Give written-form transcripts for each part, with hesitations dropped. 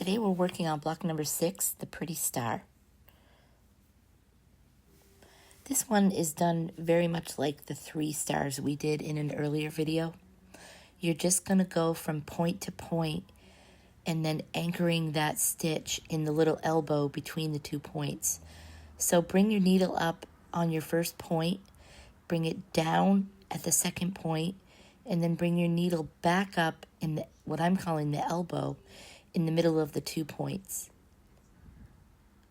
Today we're working on block number 6, the pretty star. This one is done very much like the 3 stars we did in an earlier video. You're just going to go from point to point and then anchoring that stitch in the little elbow between the 2 points. So bring your needle up on your first point, bring it down at the second point, and then bring your needle back up in what I'm calling the elbow in the middle of the 2 points.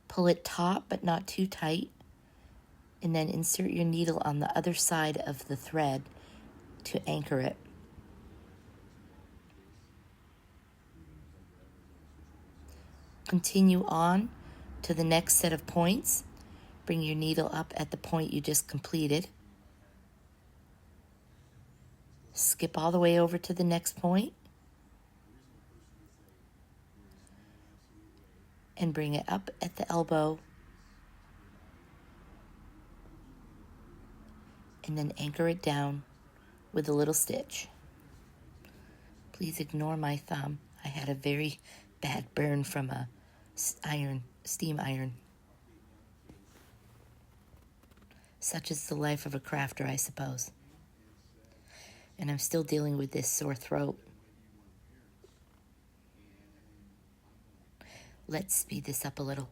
Pull it taut but not too tight, and then insert your needle on the other side of the thread to anchor it. Continue on to the next set of points. Bring your needle up at the point you just completed. Skip all the way over to the next point and bring it up at the elbow, and then anchor it down with a little stitch. Please ignore my thumb. I had a very bad burn from a steam iron. Such is the life of a crafter, I suppose. And I'm still dealing with this sore throat. Let's speed this up a little.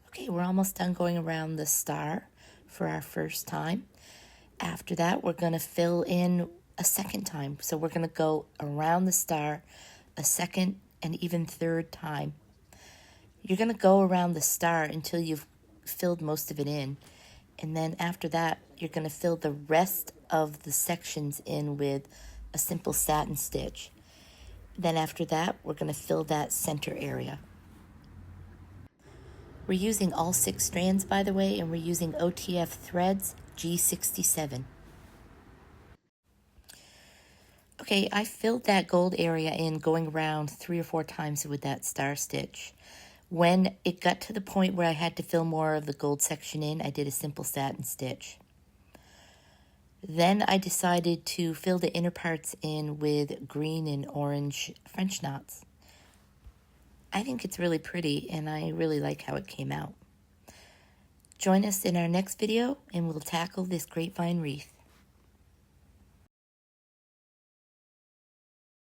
Okay, we're almost done going around the star for our first time. After that, we're going to fill in a second time. So we're going to go around the star a second and even third time. You're going to go around the star until you've filled most of it in. And then after that, you're going to fill the rest of the sections in with a simple satin stitch. Then after that, we're going to fill that center area. We're using all 6 strands, by the way, and we're using OTF threads G67. Okay, I filled that gold area in going around 3 or 4 times with that star stitch. When it got to the point where I had to fill more of the gold section in, I did a simple satin stitch. Then I decided to fill the inner parts in with green and orange French knots. I think it's really pretty, and I really like how it came out. Join us in our next video, and we'll tackle this grapevine wreath.